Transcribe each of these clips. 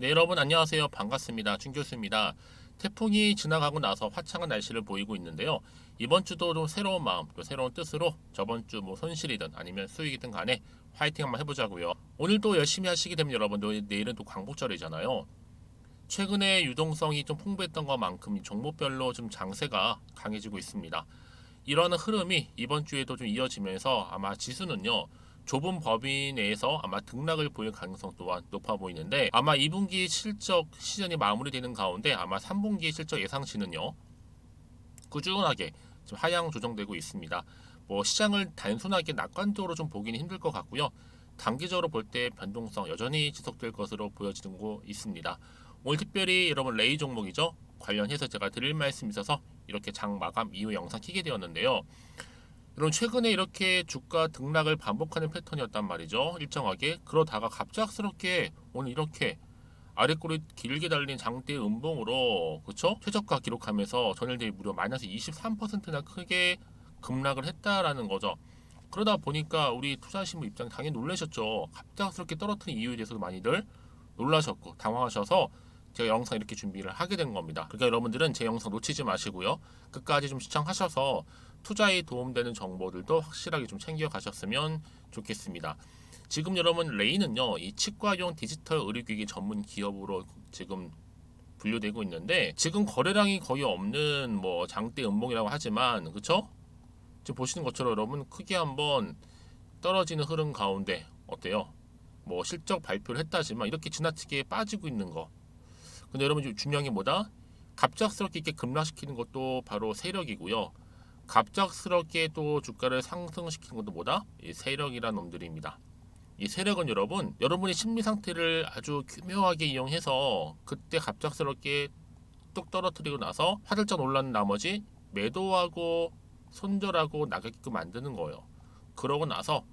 네, 여러분 안녕하세요. 반갑습니다. 준 교수입니다. 태풍이 지나가고 나서 화창한 날씨를 보이고 있는데요. 이번 주도 좀 새로운 마음, 또 새로운 뜻으로 저번 주 뭐 손실이든 아니면 수익이든 간에 화이팅 한번 해보자고요. 오늘도 열심히 하시게 되면 여러분들 내일은 또 광복절이잖아요. 최근에 유동성이 좀 풍부했던 것만큼 종목별로 좀 장세가 강해지고 있습니다. 이러한 흐름이 이번 주에도 좀 이어지면서 아마 지수는요. 좁은 범위 내에서 아마 등락을 보일 가능성 또한 높아 보이는데 아마 2분기 실적 시즌이 마무리되는 가운데 아마 3분기 실적 예상치는요. 꾸준하게 좀 하향 조정되고 있습니다. 뭐 시장을 단순하게 낙관적으로 좀 보기는 힘들 것 같고요. 단기적으로 볼 때 변동성 여전히 지속될 것으로 보여지는 거 있습니다. 오늘 특별히 여러분 레이 종목이죠. 관련해서 제가 드릴 말씀이 있어서 이렇게 장 마감 이후 영상 키게 되었는데요. 여러분 최근에 이렇게 주가 등락을 반복하는 패턴이었단 말이죠. 일정하게 그러다가 갑작스럽게 오늘 이렇게 아랫꼬리 길게 달린 장대 음봉으로 그쵸? 최저가 기록하면서 전일 대비 무려 마이너스 23%나 크게 급락을 했다라는 거죠. 그러다 보니까 우리 투자하신 분 입장에 당연히 놀라셨죠. 갑작스럽게 떨어뜨린 이유에 대해서도 많이들 놀라셨고 당황하셔서 제가 영상 이렇게 준비를 하게 된 겁니다. 그러니까 여러분들은 제 영상 놓치지 마시고요. 끝까지 좀 시청하셔서 투자에 도움되는 정보들도 확실하게 좀 챙겨 가셨으면 좋겠습니다. 지금 여러분 레이는요, 이 치과용 디지털 의료기기 전문 기업으로 지금 분류되고 있는데 지금 거래량이 거의 없는 뭐 장대 음봉이라고 하지만 그쵸? 지금 보시는 것처럼 여러분 크게 한번 떨어지는 흐름 가운데 어때요? 뭐 실적 발표를 했다지만 이렇게 지나치게 빠지고 있는 거. 근데 여러분 지금 중요한 게 뭐다? 갑작스럽게 이렇게 급락시키는 것도 바로 세력이고요. 갑작스럽게 또 주가를 상승시키는 것도 뭐다? 이 세력이란 놈들입니다. 이 세력은 여러분, 여러분의 심리 상태를 아주 교묘하게 이용해서 그때 갑작스럽게 뚝 떨어뜨리고 나서 화들짝 놀란 나머지 매도하고 손절하고 나가게끔 만드는 거예요. 그러고 나서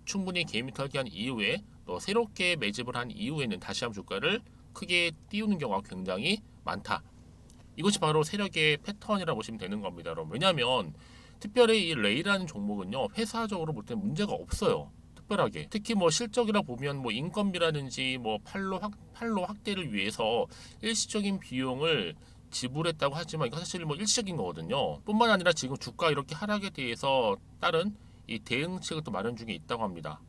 충분히 개미 털기한 이후에 또 새롭게 매집을 한 이후에는 다시 한번 주가를 크게 띄우는 경우가 굉장히 많다. 이것이 바로 세력의 패턴이라고 보시면 되는 겁니다, 여러분. 왜냐하면 특별히 이 레이라는 종목은요 회사적으로 볼 때 문제가 없어요. 특별하게 특히 뭐 실적이라 보면 뭐 인건비라든지 뭐 판로 확대를 위해서 일시적인 비용을 지불했다고 하지만 이거 사실 뭐 일시적인 거거든요. 뿐만 아니라 지금 주가 이렇게 하락에 대해서 따른 이 대응책을 또 마련 중에 있다고 합니다.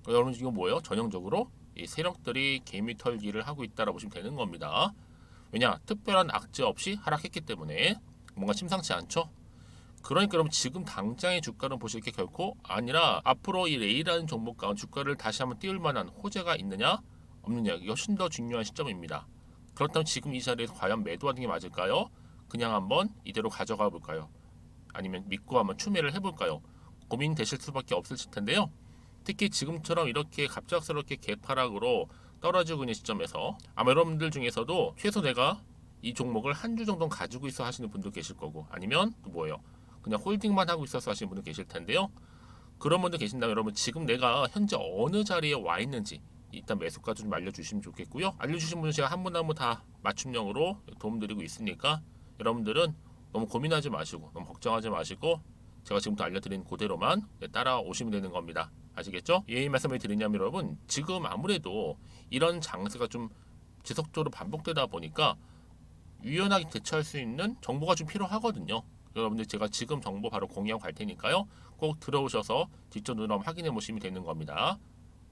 여러분 지금 뭐예요? 전형적으로 이 세력들이 개미 털기를 하고 있다라고 보시면 되는 겁니다. 왜냐? 특별한 악재 없이 하락했기 때문에 뭔가 심상치 않죠? 그러니까 여러분 지금 당장의 주가는 보실 게 결코 아니라 앞으로 이 레이라는 종목 가운데 주가를 다시 한번 띄울 만한 호재가 있느냐 없느냐 이게 훨씬 더 중요한 시점입니다. 그렇다면 지금 이 자리에서 과연 매도하는 게 맞을까요? 그냥 한번 이대로 가져가 볼까요? 아니면 믿고 한번 추매를 해볼까요? 고민되실 수밖에 없을 텐데요. 특히 지금처럼 이렇게 갑작스럽게 개파락으로 떨어지고 있는 시점에서 아마 여러분들 중에서도 최소 내가 이 종목을 한 주 정도 가지고 있어 하시는 분도 계실 거고 아니면 또 뭐예요? 그냥 홀딩만 하고 있어서 하시는 분도 계실 텐데요. 그런 분들 계신다면 여러분 지금 내가 현재 어느 자리에 와 있는지 일단 매수가도 좀 알려주시면 좋겠고요. 알려주신 분은 제가 한 분 한 분 다 맞춤형으로 도움드리고 있으니까 여러분들은 너무 고민하지 마시고 너무 걱정하지 마시고 제가 지금부터 알려드린 그대로만 따라오시면 되는 겁니다. 아시겠죠? 예, 말씀을 드리냐면 여러분 지금 아무래도 이런 장세가 좀 지속적으로 반복되다 보니까 유연하게 대처할 수 있는 정보가 좀 필요하거든요. 여러분들 제가 지금 정보 바로 공유하고 갈 테니까요. 꼭 들어오셔서 직접 눈으로 한번 확인해 보시면 되는 겁니다.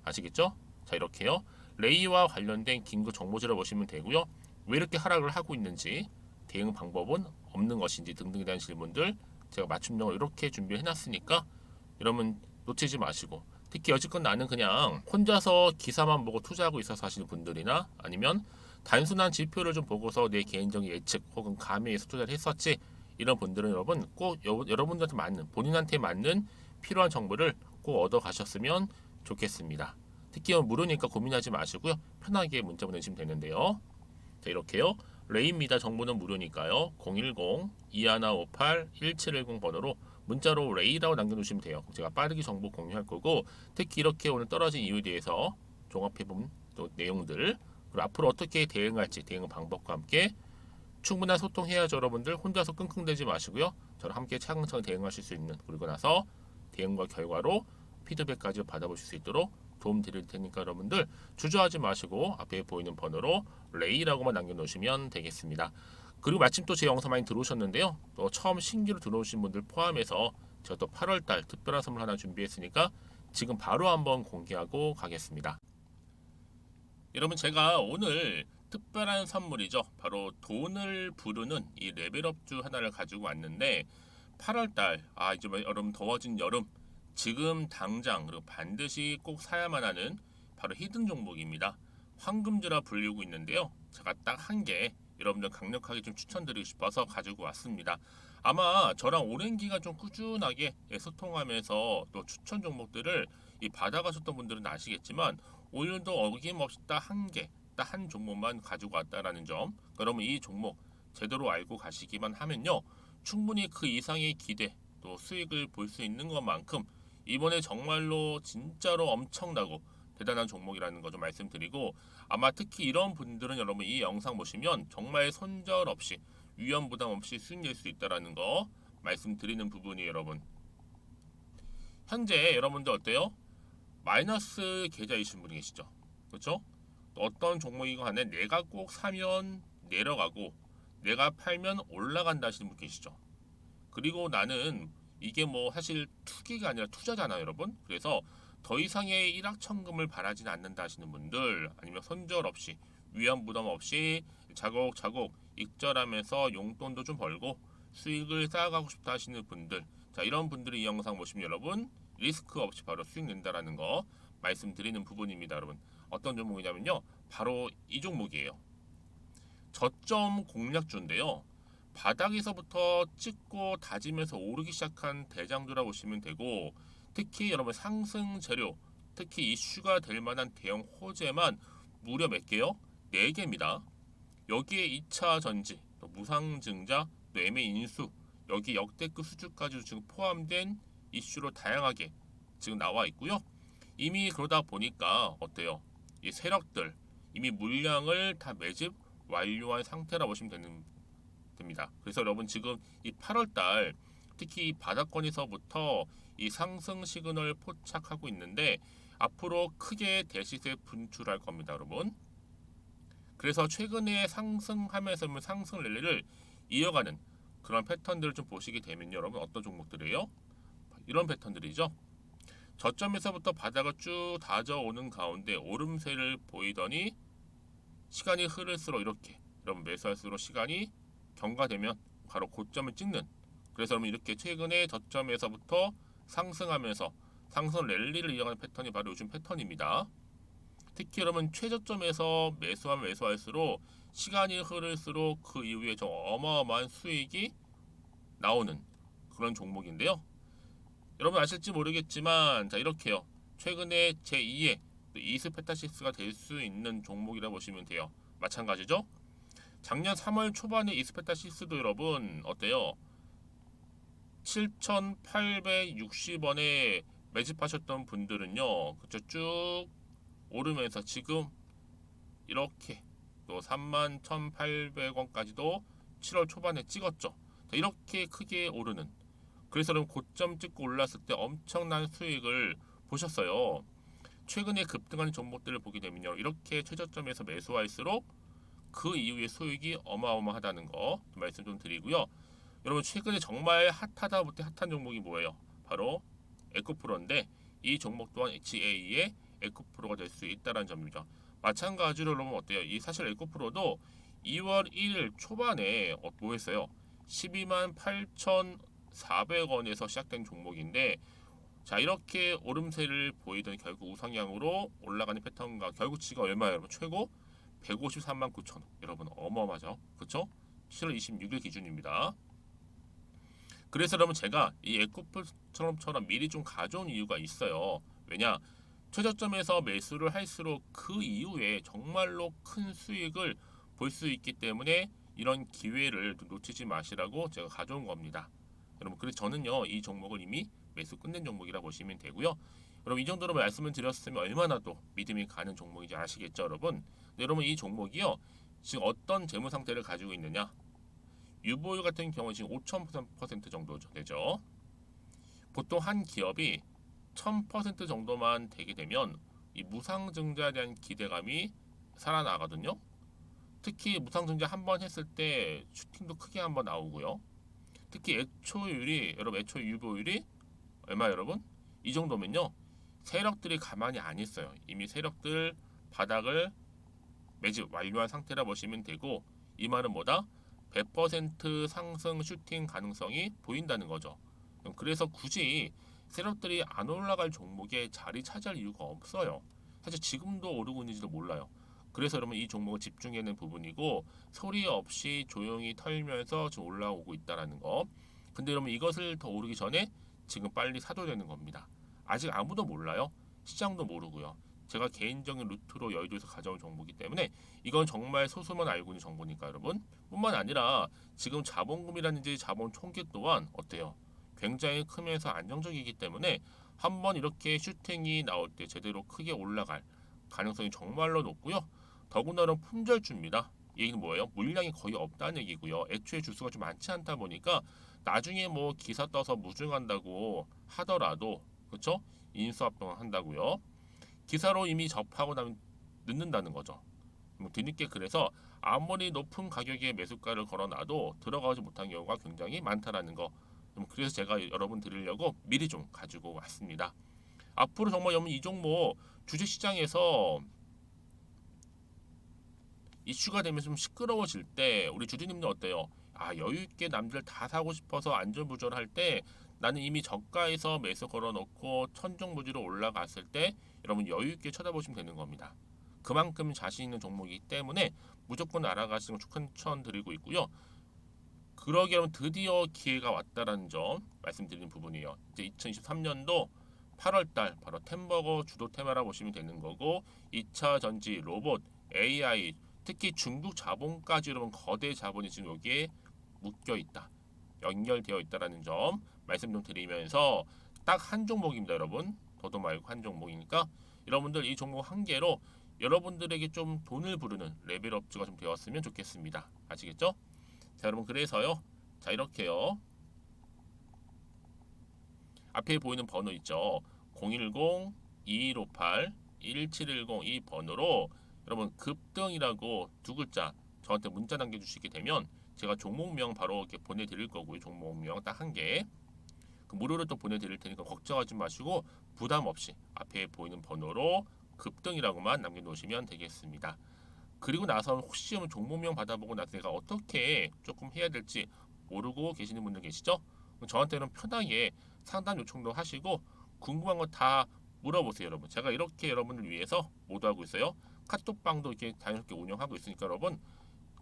아시겠죠? 자 이렇게요. 레이와 관련된 긴급 정보지를 보시면 되고요. 왜 이렇게 하락을 하고 있는지 대응 방법은 없는 것인지 등등에 대한 질문들 제가 맞춤형으로 이렇게 준비해 놨으니까 여러분 놓치지 마시고 특히 여지껏 나는 그냥 혼자서 기사만 보고 투자하고 있어서 하시는 분들이나 아니면 단순한 지표를 좀 보고서 내 개인적인 예측 혹은 감에 의해서 투자를 했었지 이런 분들은 여러분 꼭 여러분들한테 맞는 본인한테 맞는 필요한 정보를 꼭 얻어 가셨으면 좋겠습니다. 특히 무료니까 고민하지 마시고요. 편하게 문자 보내시면 되는데요. 자 이렇게요. 레이입니다. 정보는 무료니까요. 010-2158-1710 번호로 문자로 레이라고 남겨주시면 돼요. 제가 빠르게 정보 공유할 거고 특히 이렇게 오늘 떨어진 이유에 대해서 종합해본 또 내용들 그리고 앞으로 어떻게 대응할지 대응 방법과 함께 충분한 소통해야죠. 여러분들 혼자서 끙끙대지 마시고요. 저랑 함께 차근차근 대응하실 수 있는 그리고 나서 대응과 결과로 피드백까지 받아보실 수 있도록 도움 드릴 테니까 여러분들 주저하지 마시고 앞에 보이는 번호로 레이라고만 남겨놓으시면 되겠습니다. 그리고 마침 또 제 영상 많이 들어오셨는데요. 또 처음 신규로 들어오신 분들 포함해서 제가 또 8월달 특별한 선물 하나 준비했으니까 지금 바로 한번 공개하고 가겠습니다. 여러분, 제가 오늘 특별한 선물이죠. 바로 돈을 부르는 이 레벨업주 하나를 가지고 왔는데 8월달, 이제 여러분 더워진 여름, 지금 당장 그리고 반드시 꼭 사야만 하는 바로 히든 종목입니다. 황금주라 불리고 있는데요. 제가 딱 한 개 여러분들 강력하게 좀 추천드리고 싶어서 가지고 왔습니다. 아마 저랑 오랜 기간 좀 꾸준하게 소통하면서 또 추천 종목들을 받아가셨던 분들은 아시겠지만 오늘도 어김없이 딱 한 개, 딱 한 종목만 가지고 왔다라는 점. 그러면 이 종목 제대로 알고 가시기만 하면요, 충분히 그 이상의 기대 또 수익을 볼 수 있는 것만큼 이번에 정말로 진짜로 엄청나고 대단한 종목이라는 거 좀 말씀드리고, 아마 특히 이런 분들은 여러분 이 영상 보시면 정말 손절없이 위험 부담 없이 수익 낼 수 있다라는 거 말씀드리는 부분이에요. 여러분, 현재 여러분들 어때요? 마이너스 계좌이신 분이 계시죠? 그렇죠? 어떤 종목이건 간에 내가 꼭 사면 내려가고 내가 팔면 올라간다 하시는 분 계시죠? 그리고 나는 이게 뭐 사실 투기가 아니라 투자잖아요, 여러분. 그래서 더 이상의 일확천금을 바라지는 않는다 하시는 분들, 아니면 손절 없이 위험 부담 없이 차곡차곡 익절하면서 용돈도 좀 벌고 수익을 쌓아가고 싶다 하시는 분들, 자, 이런 분들이 이 영상 보시면 여러분 리스크 없이 바로 수익 낸다라는 거 말씀드리는 부분입니다. 여러분, 어떤 종목이냐면요, 바로 이 종목이에요. 저점 공략주인데요, 바닥에서부터 찍고 다지면서 오르기 시작한 대장주라 보시면 되고, 특히 여러분 상승 재료, 특히 이슈가 될 만한 대형 호재만 무려 몇 개요? 4개입니다. 여기에 2차 전지, 또 무상증자, 또 매매 인수, 여기 역대급 수주까지 지금 포함된 이슈로 다양하게 지금 나와 있고요. 이미 그러다 보니까 어때요? 이 세력들 이미 물량을 다 매집 완료한 상태라 보시면 됩니다. 그래서 여러분 지금 이 8월달 특히 이 바닥권에서부터 이 상승 시그널 포착하고 있는데 앞으로 크게 대시세 분출할 겁니다, 여러분. 그래서 최근에 상승하면서 상승 랠리를 이어가는 그런 패턴들을 좀 보시게 되면 여러분 어떤 종목들이에요? 이런 패턴들이죠. 저점에서부터 바닥을 쭉 다져오는 가운데 오름세를 보이더니 시간이 흐를수록 이렇게 여러분 매수할수록 시간이 경과되면 바로 고점을 찍는, 그래서 여러분 이렇게 최근에 저점에서부터 상승하면서 상승 랠리를 이어가는 패턴이 바로 요즘 패턴입니다. 특히 여러분 최저점에서 매수하면 매수할수록 시간이 흐를수록 그 이후에 좀 어마어마한 수익이 나오는 그런 종목인데요. 여러분 아실지 모르겠지만, 자, 이렇게요, 최근에 제2의 이스페타시스가 될 수 있는 종목이라 보시면 돼요. 마찬가지죠. 작년 3월 초반에 이스페타시스도 여러분 어때요? 7,860원에 매집하셨던 분들은요, 그쵸, 쭉 오르면서 지금 이렇게 또 31,800원까지도 7월 초반에 찍었죠. 이렇게 크게 오르는, 그래서 여러분 고점 찍고 올랐을 때 엄청난 수익을 보셨어요. 최근에 급등하는 종목들을 보게 되면요, 이렇게 최저점에서 매수할수록 그 이후에 수익이 어마어마하다는 거 말씀 좀 드리고요. 여러분 최근에 정말 핫하다 못해 핫한 종목이 뭐예요? 바로 에코프로인데 이 종목 또한 HA의 에코프로가 될 수 있다는 점이죠. 마찬가지로 여러분 어때요? 이 사실 에코프로도 2월 1일 초반에 뭐 했어요? 12만 8,400원에서 시작된 종목인데, 자, 이렇게 오름세를 보이던 결국 우상향으로 올라가는 패턴과 결국 지금 얼마예요, 여러분? 최고 153만 9천원. 여러분 어마어마하죠, 그렇죠? 7월 26일 기준입니다. 그래서 여러분 제가 이 에코프처럼 미리 좀 가져온 이유가 있어요. 왜냐? 최저점에서 매수를 할수록 그 이후에 정말로 큰 수익을 볼 수 있기 때문에 이런 기회를 놓치지 마시라고 제가 가져온 겁니다. 여러분, 그래서 저는요 이 종목을 이미 매수 끝낸 종목이라 보시면 되고요. 여러분 이 정도로 말씀을 드렸으면 얼마나 또 믿음이 가는 종목인지 아시겠죠, 여러분? 여러분 이 종목이요 지금 어떤 재무 상태를 가지고 있느냐? 유보율 같은 경우 지금 5,000% 정도 되죠. 보통 한 기업이 1,000% 정도만 되게 되면 이 무상증자에 대한 기대감이 살아나거든요. 특히 무상증자 한 번 했을 때 슈팅도 크게 한번 나오고요. 특히 애초율이 여러분 애초 유보율이 얼마 여러분? 이 정도면요. 세력들이 가만히 안 있어요. 이미 세력들 바닥을 매집 완료한 상태라 보시면 되고 이 말은 뭐다? 100% 상승 슈팅 가능성이 보인다는 거죠. 그래서 굳이 세력들이 안 올라갈 종목에 자리 차지할 이유가 없어요. 사실 지금도 오르고 있는지도 몰라요. 그래서 여러분 이 종목을 집중해야 하는 부분이고 소리 없이 조용히 털면서 지금 올라오고 있다라는 거. 근데 여러분 이것을 더 오르기 전에 지금 빨리 사도 되는 겁니다. 아직 아무도 몰라요. 시장도 모르고요. 제가 개인적인 루트로 여의도에서 가져온 정보이기 때문에 이건 정말 소수만 알고 있는 정보니까 여러분. 뿐만 아니라 지금 자본금이라든지 자본 총기 또한 어때요? 굉장히 크면서 안정적이기 때문에 한번 이렇게 슈팅이 나올 때 제대로 크게 올라갈 가능성이 정말로 높고요. 더군다나 품절주입니다. 이 얘기는 뭐예요? 물량이 거의 없다는 얘기고요. 애초에 주수가 좀 많지 않다 보니까 나중에 뭐 기사 떠서 무증한다고 하더라도 그렇죠? 인수합병을 한다고요. 기사로 이미 접하고 나면 늦는다는 거죠. 뒤늦게 그래서 아무리 높은 가격에 매수가를 걸어놔도 들어가지 못한 경우가 굉장히 많다라는 거. 그래서 제가 여러분 드리려고 미리 좀 가지고 왔습니다. 앞으로 정말 여러분 이 종목 주식시장에서 이슈가 되면 좀 시끄러워질 때 우리 주주님들 어때요? 아 여유 있게 남들 다 사고 싶어서 안절부절할 때 나는 이미 저가에서 매수 걸어놓고 천정부지로 올라갔을 때 여러분 여유 있게 쳐다보시면 되는 겁니다. 그만큼 자신 있는 종목이기 때문에 무조건 알아가시는 걸 추천드리고 있고요. 그러기 여러분 드디어 기회가 왔다라는 점 말씀드리는 부분이에요. 이제 2023년도 8월달 바로 템버거 주도 테마라 보시면 되는 거고 2차 전지, 로봇, AI 특히 중국 자본까지 여러분 거대 자본이 지금 여기에 묶여 있다. 연결되어 있다라는 점 말씀 좀 드리면서 딱 한 종목입니다, 여러분. 더도 말고 한 종목이니까 여러분들 이 종목 한 개로 여러분들에게 좀 돈을 부르는 레벨업주가 좀 되었으면 좋겠습니다. 아시겠죠? 자, 여러분 그래서요. 자, 이렇게요. 앞에 보이는 번호 있죠. 010-2158-1710 이 번호로 여러분 급등이라고 두 글자 저한테 문자 남겨주시게 되면 제가 종목명 바로 이렇게 보내드릴 거고요. 종목명 딱 한 개. 그 무료로 또 보내드릴 테니까 걱정하지 마시고 부담 없이 앞에 보이는 번호로 급등이라고만 남겨놓으시면 되겠습니다. 그리고 나서 혹시 종목명 받아보고 나서 내가 어떻게 조금 해야 될지 모르고 계시는 분들 계시죠? 저한테는 편하게 상담 요청도 하시고 궁금한 거 다 물어보세요, 여러분. 제가 이렇게 여러분을 위해서 모두하고 있어요. 카톡방도 이렇게 자연스럽게 운영하고 있으니까 여러분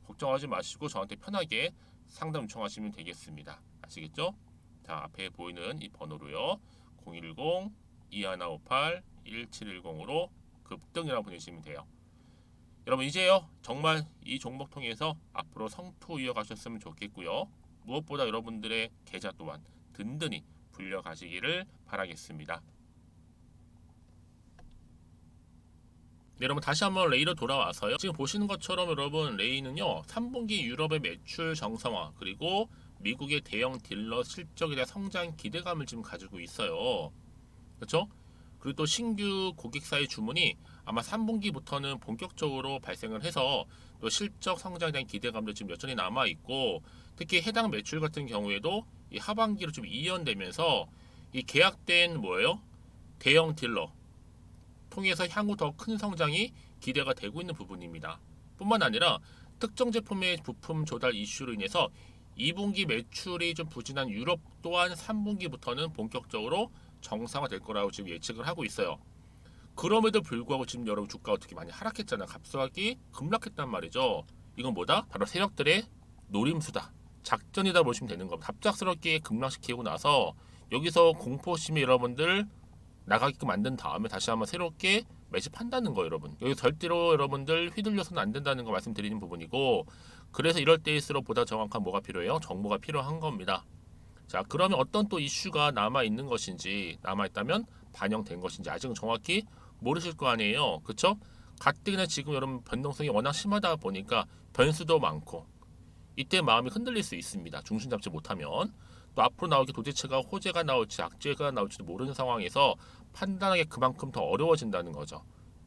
걱정하지 마시고 저한테 편하게 상담 요청하시면 되겠습니다. 아시겠죠? 자, 앞에 보이는 이 번호로요. 010-2158-1710으로 급등이라고 보내시면 돼요. 여러분 이제요 정말 이 종목 통해서 앞으로 성투 이어가셨으면 좋겠고요. 무엇보다 여러분들의 계좌 또한 든든히 불려가시기를 바라겠습니다. 네, 여러분 다시 한번 레이로 돌아와서요. 지금 보시는 것처럼 여러분 레이는요 3분기 유럽의 매출 정상화 그리고 미국의 대형 딜러 실적에 대한 성장 기대감을 지금 가지고 있어요. 그렇죠? 그리고 또 신규 고객사의 주문이 아마 3분기부터는 본격적으로 발생을 해서 또 실적 성장에 대한 기대감도 지금 여전히 남아 있고 특히 해당 매출 같은 경우에도 이 하반기로 좀 이연되면서 이 계약된 뭐예요? 대형 딜러 통해서 향후 더 큰 성장이 기대가 되고 있는 부분입니다. 뿐만 아니라 특정 제품의 부품 조달 이슈로 인해서 2분기 매출이 좀 부진한 유럽 또한 3분기부터는 본격적으로 정상화될 거라고 지금 예측을 하고 있어요. 그럼에도 불구하고 지금 여러분 주가가 어떻게 많이 하락했잖아요. 갑자기 급락했단 말이죠. 이건 뭐다? 바로 세력들의 노림수다. 작전이다 보시면 되는 겁니다. 갑작스럽게 급락시키고 나서 여기서 공포심이 여러분들 나가게끔 만든 다음에 다시 한번 새롭게 매집한다는 거 여러분. 여기 절대로 여러분들 휘둘려서는 안 된다는 거 말씀드리는 부분이고 그래서 이럴 때일수록 보다 정확한 뭐가 필요해요? 정보가 필요한 겁니다. 자, 그러면 어떤 또 이슈가 남아 있는 것인지 남아 있다면 반영된 것인지 아직은 정확히 모르실 거 아니에요. 그렇죠? 가뜩이나 지금 여러분 변동성이 워낙 심하다 보니까 변수도 많고 이때 마음이 흔들릴 수 있습니다. 중심 잡지 못하면 또 앞으로 나오게 도대체가 호재가 나올지 악재가 나올지도 모르는 상황에서 판단하기 그만큼 더 어려워진다는 거죠.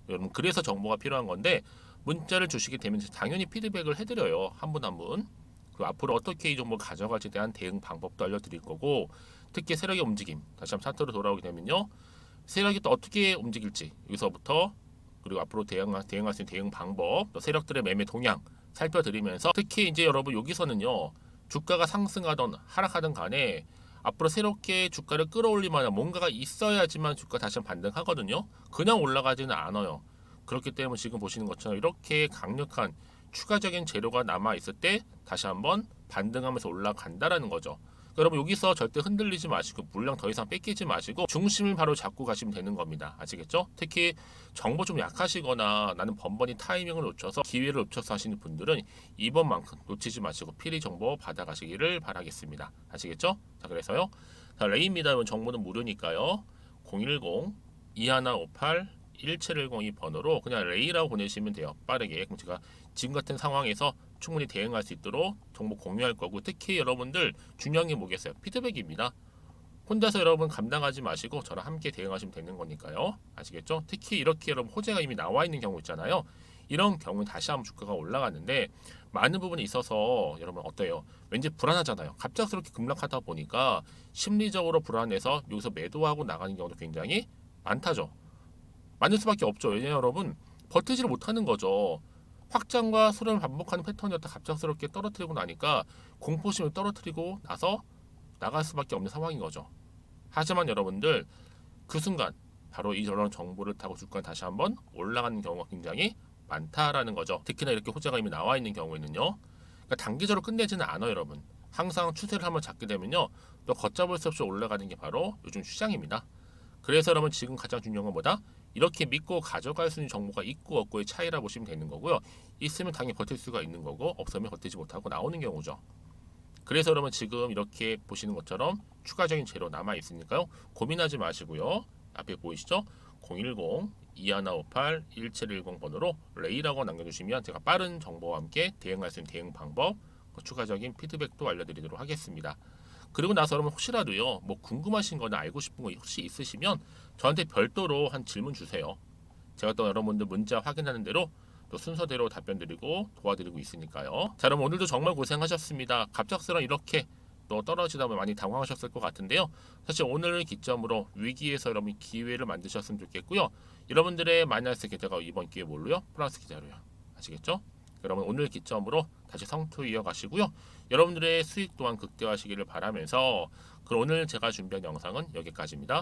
여러분 그래서 정보가 필요한 건데 문자를 주시게 되면 당연히 피드백을 해드려요. 한 분 한 분. 그리고 앞으로 어떻게 이 정보를 가져갈지에 대한 대응 방법도 알려드릴 거고 특히 세력의 움직임 다시 한번 차트로 돌아오게 되면요. 세력이 또 어떻게 움직일지 여기서부터 그리고 앞으로 대응할 수 있는 대응 방법 또 세력들의 매매 동향 살펴드리면서 특히 이제 여러분 여기서는요. 주가가 상승하던 하락하던 간에 앞으로 새롭게 주가를 끌어올릴 만한 뭔가가 있어야지만 주가 다시 한번 반등하거든요. 그냥 올라가지는 않아요. 그렇기 때문에 지금 보시는 것처럼 이렇게 강력한 추가적인 재료가 남아 있을 때 다시 한번 반등하면서 올라간다라는 거죠. 여러분 여기서 절대 흔들리지 마시고 물량 더 이상 뺏기지 마시고 중심을 바로 잡고 가시면 되는 겁니다. 아시겠죠? 특히 정보 좀 약하시거나 나는 번번이 타이밍을 놓쳐서 기회를 놓쳐서 하시는 분들은 이번만큼 놓치지 마시고 필히 정보 받아가시기를 바라겠습니다. 아시겠죠? 자 그래서요. 자, 레이입니다. 이번 정보는 무료니까요. 010-2158-1710 이 번호로 그냥 레이라고 보내시면 돼요. 빠르게. 그럼 제가 지금 같은 상황에서 충분히 대응할 수 있도록 정보 공유할 거고 특히 여러분들 중요한 게 뭐겠어요? 피드백입니다. 혼자서 여러분 감당하지 마시고 저랑 함께 대응하시면 되는 거니까요. 아시겠죠? 특히 이렇게 여러분 호재가 이미 나와 있는 경우 있잖아요. 이런 경우는 다시 한번 주가가 올라가는데 많은 부분이 있어서 여러분 어때요? 왠지 불안하잖아요. 갑작스럽게 급락하다 보니까 심리적으로 불안해서 여기서 매도하고 나가는 경우도 굉장히 많다죠. 많을 수밖에 없죠. 왜냐하면 여러분 버티지를 못하는 거죠. 확장과 수렴을 반복하는 패턴이었다 갑작스럽게 떨어뜨리고 나니까 공포심을 떨어뜨리고 나서 나갈 수밖에 없는 상황인 거죠. 하지만 여러분들 그 순간 바로 이 저런 정보를 타고 주가가 다시 한번 올라가는 경우가 굉장히 많다라는 거죠. 특히나 이렇게 호재가 이미 나와 있는 경우에는요. 그러니까 단기적으로 끝내지는 않아요, 여러분. 항상 추세를 한번 잡게 되면요. 또 걷잡을 수 없이 올라가는 게 바로 요즘 시장입니다. 그래서 여러분 지금 가장 중요한 건 뭐다? 이렇게 믿고 가져갈 수 있는 정보가 있고 없고의 차이라 보시면 되는 거고요. 있으면 당연히 버틸 수가 있는 거고 없으면 버티지 못하고 나오는 경우죠. 그래서 여러분 지금 이렇게 보시는 것처럼 추가적인 재료 남아 있으니까요. 고민하지 마시고요. 앞에 보이시죠? 010-2158-1710 번호로 레이라고 남겨주시면 제가 빠른 정보와 함께 대응할 수 있는 대응 방법, 추가적인 피드백도 알려드리도록 하겠습니다. 그리고 나서 여러분 혹시라도요 뭐 궁금하신 거나 알고 싶은 거 혹시 있으시면 저한테 별도로 한 질문 주세요. 제가 또 여러분들 문자 확인하는 대로 또 순서대로 답변 드리고 도와드리고 있으니까요. 자 그럼 오늘도 정말 고생하셨습니다. 갑작스런 이렇게 또 떨어지다 보면 많이 당황하셨을 것 같은데요. 사실 오늘을 기점으로 위기에서 여러분 기회를 만드셨으면 좋겠고요. 여러분들의 마이너스 계좌가 이번 기회에 뭘로요? 플러스 계좌로요. 아시겠죠? 여러분 오늘 기점으로 다시 성투 이어가시고요. 여러분들의 수익 또한 극대화하시기를 바라면서 그럼 오늘 제가 준비한 영상은 여기까지입니다.